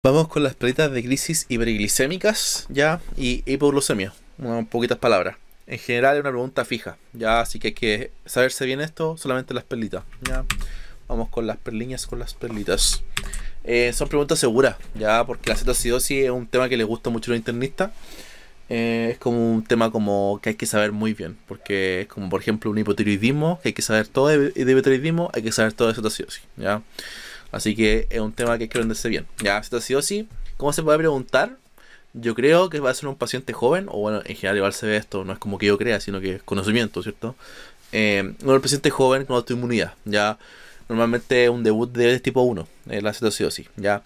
Vamos con las perlitas de crisis hiperglicémicas, ya, y hipoglucemia, unas poquitas palabras. En general es una pregunta fija, ya, así que hay que saberse bien esto, solamente las perlitas, ya. Vamos con las perliñas, con las perlitas. Son preguntas seguras, ya, porque la cetoacidosis es un tema que le gusta mucho a los internistas. Es como un tema como que hay que saber muy bien, porque es como por ejemplo un hipotiroidismo, que hay que saber todo de hipotiroidismo, hay que saber todo de cetoacidosis, ya. Así que es un tema que hay que aprenderse bien. Ya, cetoacidosis, ¿cómo se puede preguntar? Yo creo que va a ser un paciente joven, o bueno, en general igual se ve esto, no es como que yo crea, sino que es conocimiento, ¿cierto? Un paciente joven con autoinmunidad, ya normalmente un debut de tipo 1, la cetoacidosis, ya.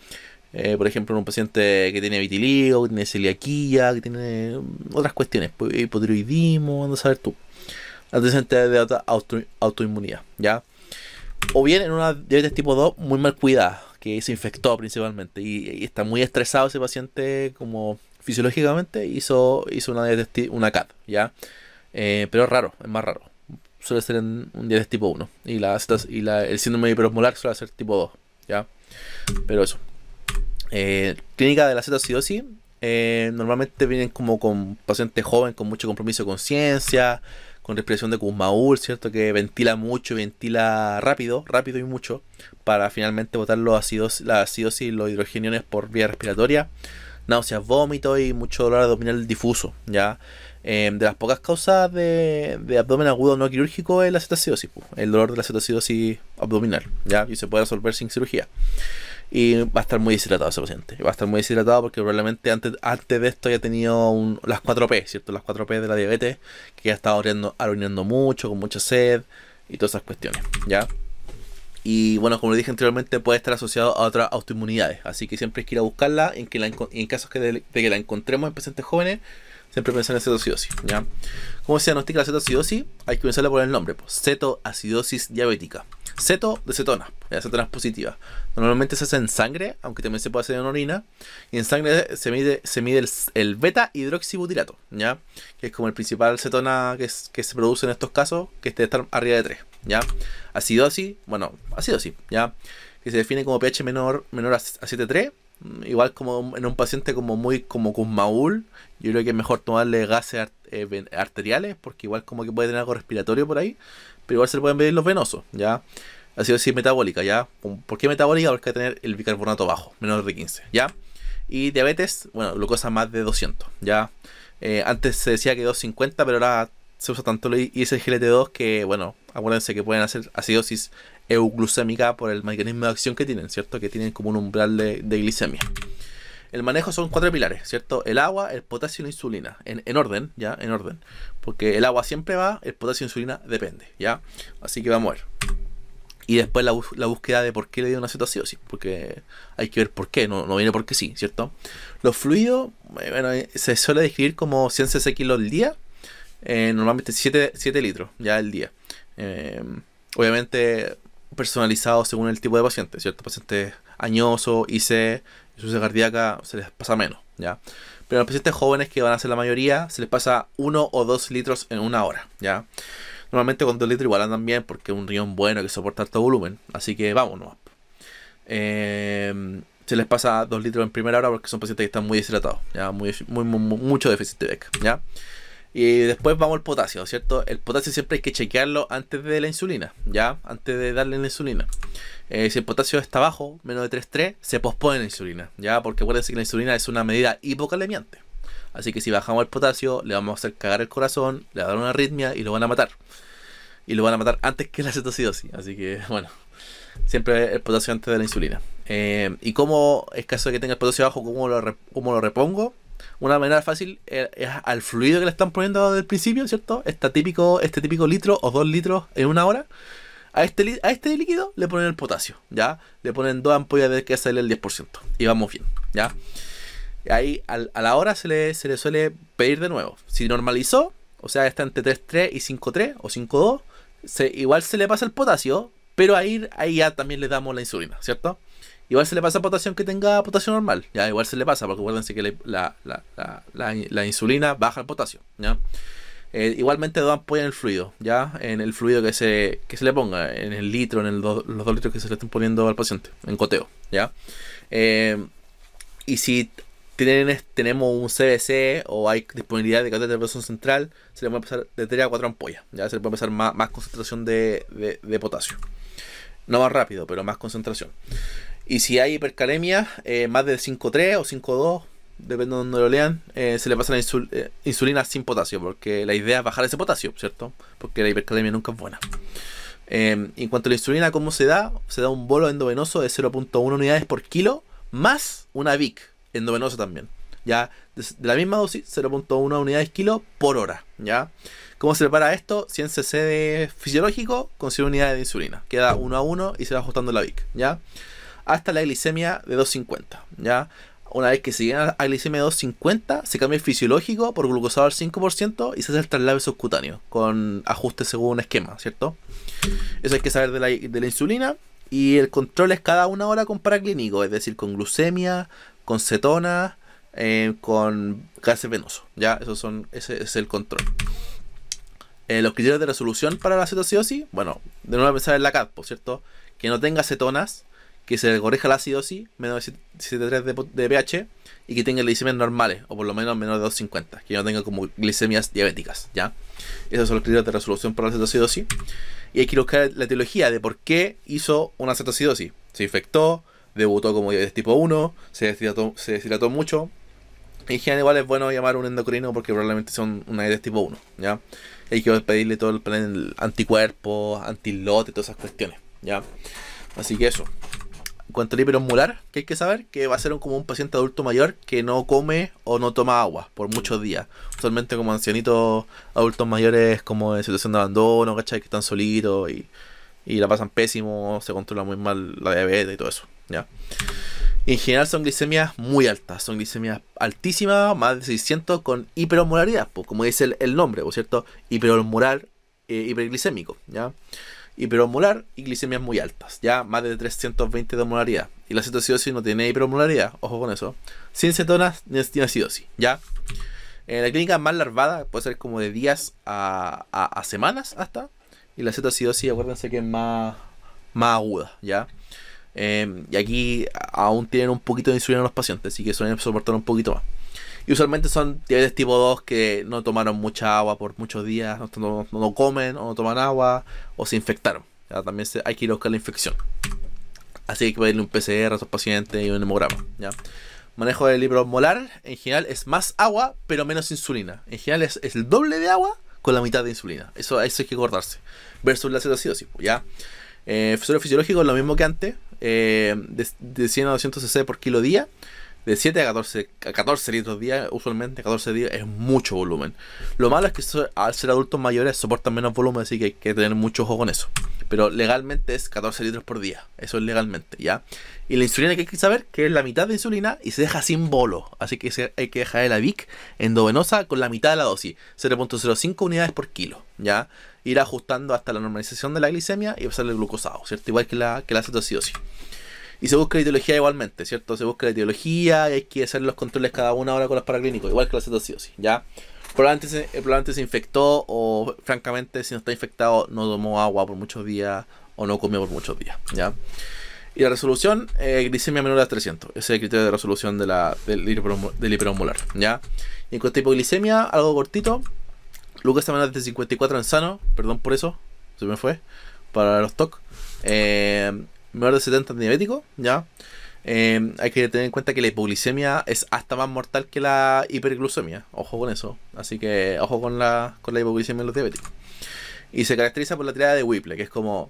Por ejemplo, un paciente que tiene vitiligo, que tiene celiaquía, que tiene otras cuestiones, hipotiroidismo, anda a saber tú. Antecedentes de autoinmunidad, ¿ya? O bien en una diabetes tipo 2 muy mal cuidada, que se infectó principalmente y está muy estresado ese paciente como fisiológicamente, hizo una diabetes, una CAD, ¿ya? Pero es raro, es más raro. Suele ser en un diabetes tipo 1 el síndrome hiperosmolar suele ser tipo 2, ¿ya? Pero eso. Clínica de la cetoacidosis, normalmente vienen como con pacientes jóvenes con mucho compromiso de conciencia, con respiración de Kussmaul, ¿cierto? Que ventila mucho, ventila rápido, rápido y mucho, para finalmente botar la acidosis y los hidrogeniones por vía respiratoria, náuseas, vómitos y mucho dolor abdominal difuso, ¿ya? De las pocas causas de abdomen agudo no quirúrgico es la cetoacidosis, el dolor de la cetoacidosis abdominal, ¿ya? Y se puede resolver sin cirugía. Y va a estar muy deshidratado ese paciente. Va a estar muy deshidratado porque probablemente antes de esto ya tenido las 4P, ¿cierto? Las 4P de la diabetes, que ya estaba orinando mucho, con mucha sed y todas esas cuestiones, ¿ya? Y bueno, como le dije anteriormente, puede estar asociado a otras autoinmunidades. Así que siempre hay que ir a buscarla. En casos de que la encontremos en pacientes jóvenes, siempre pensar en cetoacidosis, ¿ya? ¿Cómo se diagnostica la cetoacidosis? Hay que pensarle por el nombre, pues, cetoacidosis diabética. Ceto de cetonas, cetonas positivas. Normalmente se hace en sangre, aunque también se puede hacer en orina. Y en sangre se mide el beta hidroxibutirato, ¿ya? Que es como el principal cetona que se produce en estos casos, que estar arriba de 3, ¿ya? Acidosis, acidosis, ¿ya? Que se define como pH menor a 7,3. Igual como en un paciente como muy como Kussmaul, yo creo que es mejor tomarle gases arteriales, porque igual como que puede tener algo respiratorio por ahí, pero igual se le pueden medir los venosos, ¿ya? Acidosis metabólica, ¿ya? ¿Por qué metabólica? Porque hay que tener el bicarbonato bajo, menor de 15, ¿ya? Y diabetes, bueno, glucosa más de 200, ¿ya? Antes se decía que 250, pero ahora se usa tanto el ISGLT2 que, bueno, acuérdense que pueden hacer acidosis euglucémica por el mecanismo de acción que tienen, ¿cierto? Que tienen como un umbral de glicemia. El manejo son 4 pilares, ¿cierto? El agua, el potasio y la insulina. En orden, ¿ya? En orden. Porque el agua siempre va, el potasio y la insulina depende, ¿ya? Así que vamos a ver. Y después la búsqueda de por qué le dio una cetoacidosis. Porque hay que ver por qué, no viene porque sí, ¿cierto? Los fluidos, bueno, se suele describir como 100 cc kilos al día. Normalmente 7 litros ya al día. Obviamente personalizado según el tipo de paciente, ¿cierto? Pacientes añosos, IC, insuficiencia cardíaca, se les pasa menos, ¿ya? Pero a los pacientes jóvenes, que van a ser la mayoría, se les pasa 1 o 2 litros en una hora, ¿ya? Normalmente con 2 litros igual andan bien, porque es un riñón bueno que soporta alto volumen, así que vámonos. Se les pasa 2 litros en primera hora porque son pacientes que están muy deshidratados, ¿ya? Mucho déficit de BEC, ¿ya? Y después vamos al potasio, ¿cierto? El potasio siempre hay que chequearlo antes de la insulina, ¿ya? Antes de darle la insulina. Si el potasio está bajo, menos de 3,3, se pospone la insulina, ¿ya? Porque acuérdense que la insulina es una medida hipokalemiante. Así que si bajamos el potasio, le vamos a hacer cagar el corazón, le va a dar una arritmia y lo van a matar. Y lo van a matar antes que la cetocidosis. Así que, bueno, siempre el potasio antes de la insulina. Y como es caso de que tenga el potasio bajo, ¿cómo lo repongo? Una manera fácil es al fluido que le están poniendo desde el principio, ¿cierto? Este típico litro o 2 litros en una hora. A este líquido le ponen el potasio, ¿ya? Le ponen 2 ampollas de KSL el 10%. Y vamos bien, ¿ya? Ahí a la hora se le suele pedir de nuevo. Si normalizó, o sea, está entre 3,3 y 5,3 o 5,2, igual se le pasa el potasio, pero ahí ya también le damos la insulina, ¿cierto? Igual se le pasa potasio que tenga potasio normal, ya igual se le pasa, porque acuérdense que la insulina baja el potasio, ¿ya? Igualmente 2 ampollas en el fluido, ¿ya? En el fluido que se le ponga, en el litro, los 2 litros que se le estén poniendo al paciente, en goteo, ¿ya? Y si tenemos un CBC o hay disponibilidad de catéter de presión central, se le puede pasar de 3 a 4 ampollas. Ya se le puede pasar más concentración de potasio. No más rápido, pero más concentración. Y si hay hipercalemia, más de 5,3 o 5,2, depende de donde lo lean, se le pasa la insulina sin potasio, porque la idea es bajar ese potasio, ¿cierto? Porque la hipercalemia nunca es buena. En cuanto a la insulina, ¿cómo se da? Se da un bolo endovenoso de 0,1 unidades por kilo, más una VIC endovenosa también. Ya, de la misma dosis, 0,1 unidades kilo por hora. ¿Ya? ¿Cómo se prepara esto? 100 cc de fisiológico con 100 unidades de insulina. Queda 1 a 1 y se va ajustando la VIC. ¿Ya? Hasta la glicemia de 250. ¿Ya? Una vez que se llega a glicemia de 250, se cambia el fisiológico por glucosado al 5% y se hace el traslado subcutáneo con ajustes según un esquema, ¿cierto? Eso hay que saber de la insulina. Y el control es cada 1 hora con paraclínico, es decir, con glucemia, con cetona, con gases venosos. ¿Ya? Ese es el control. Los criterios de resolución para la cetoacidosis, bueno, de nuevo pensar en la CADPO, ¿cierto? Que no tenga cetonas, que se le corrija la acidosis, menos de 7,3 de pH, y que tenga glicemias normales, o por lo menos menos de 250, que no tenga como glicemias diabéticas, ¿ya? Esos son los criterios de resolución para la cetoacidosis. Y hay que buscar la etiología de por qué hizo una cetoacidosis. Se infectó, debutó como diabetes tipo 1, se deshidrató mucho. En general igual es bueno llamar a un endocrino porque probablemente son una diabetes tipo 1, ¿ya? Hay que pedirle todo el plan anticuerpos, antilote, todas esas cuestiones, ¿ya? Así que eso. En cuanto al hiperosmolar, que hay que saber que va a ser como un paciente adulto mayor que no come o no toma agua por muchos días. Usualmente como ancianitos adultos mayores como en situación de abandono, ¿cachai? Que están solitos y la pasan pésimo, se controla muy mal la diabetes y todo eso, ¿ya? Y en general son glicemias muy altas, son glicemias altísimas, más de 600 con hiperosmolaridad, pues, como dice el nombre, ¿cierto? Hiperosmolar, hiperglicémico, ¿ya? Hiperosmolar y glicemias muy altas, ya más de 320 de osmolaridad. Y la cetoacidosis no tiene hiperosmolaridad, ojo con eso. Sin cetonas ni acidosis, ya. La clínica más larvada puede ser como de días a semanas hasta. Y la cetoacidosis, acuérdense que es más aguda, ya. Y aquí aún tienen un poquito de insulina en los pacientes, así que suelen soportar un poquito más. Y usualmente son diabetes tipo 2 que no tomaron mucha agua por muchos días, no comen o no toman agua o se infectaron. ¿Ya? También hay que ir a buscar la infección. Así que hay que pedirle un PCR a esos pacientes y un hemograma. ¿Ya? Manejo del hiperosmolar en general es más agua pero menos insulina. En general es el doble de agua con la mitad de insulina. Eso hay que acordarse. Versus la cetoacidosis. ¿Ya? Suelo fisiológico es lo mismo que antes. De 100 a 200 cc por kilo día. De 7 a 14 litros día, usualmente 14 días es mucho volumen. Lo malo es que al ser adultos mayores soportan menos volumen, así que hay que tener mucho ojo con eso. Pero legalmente es 14 litros por día, eso es legalmente, ¿ya? Y la insulina que hay que saber que es la mitad de insulina y se deja sin bolo, así que hay que dejar la VIC endovenosa con la mitad de la dosis, 0,05 unidades por kilo, ¿ya? Ir ajustando hasta la normalización de la glicemia y pasarle el glucosado, ¿cierto? Igual que la cetoacidosis. Y se busca la etiología igualmente, ¿cierto? Se busca la etiología y hay que hacer los controles cada 1 hora con los paraclínicos, igual que la cetoacidosis, ¿ya? Probablemente se infectó o, francamente, si no está infectado, no tomó agua por muchos días o no comió por muchos días, ¿ya? Y la resolución, glicemia menor a 300. Ese es el criterio de resolución del hiperosmolar, ¿ya? Y en cuanto a hipoglicemia, algo cortito. Glucosa menor de 54 en sano, perdón por eso, se me fue, para los TOC. Menor de 70 en diabético, ¿ya? Hay que tener en cuenta que la hipoglicemia es hasta más mortal que la hiperglucemia. Ojo con eso. Así que ojo con la hipoglicemia en los diabéticos. Y se caracteriza por la tirada de Whipple, que es como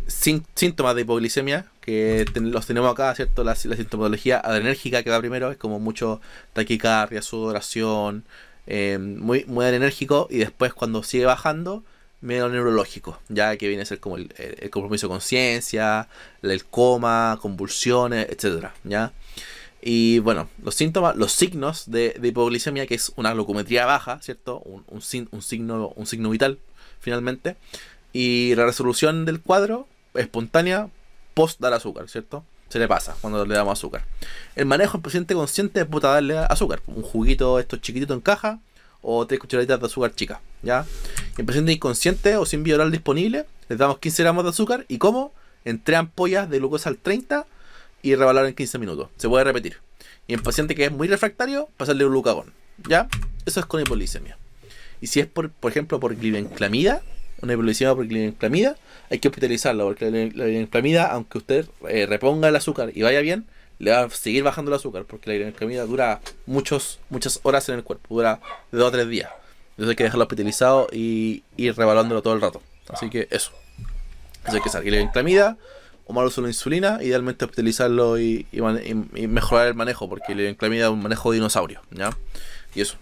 síntomas de hipoglicemia, que los tenemos acá, ¿cierto? La sintomatología adrenérgica que va primero, es como mucho taquicardia, sudoración, muy adrenérgico, y después cuando sigue bajando, medio neurológico, ya que viene a ser como el compromiso de conciencia, el coma, convulsiones, etcétera, ¿ya? Y bueno, los signos de hipoglicemia, que es una glucometría baja, ¿cierto? Un signo vital, finalmente. Y la resolución del cuadro espontánea post dar azúcar, ¿cierto? Se le pasa cuando le damos azúcar. El manejo en paciente consciente es puta darle azúcar. Un juguito estos chiquititos en caja o 3 cucharaditas de azúcar chica, ¿ya? Y en paciente inconsciente o sin vía oral disponible, les damos 15 gramos de azúcar. ¿Y cómo? En 3 ampollas de glucosa al 30 y rebalar en 15 minutos. Se puede repetir. Y en paciente que es muy refractario, pasarle un glucagón, ¿ya? Eso es con hipoglicemia. Y si es por ejemplo, por glibenclamida, una hipoglicemia por glibenclamida, hay que hospitalizarlo, porque la glibenclamida, aunque usted reponga el azúcar y vaya bien, le va a seguir bajando el azúcar, porque la glibenclamida dura muchas horas en el cuerpo, dura de 2 a 3 días. Entonces hay que dejarlo hospitalizado y ir revaluándolo todo el rato. Así que eso hay que saber glibenclamida o mal uso de la insulina, idealmente hospitalizarlo y mejorar el manejo, porque la glibenclamida es un manejo de dinosaurio, ¿ya? Y eso.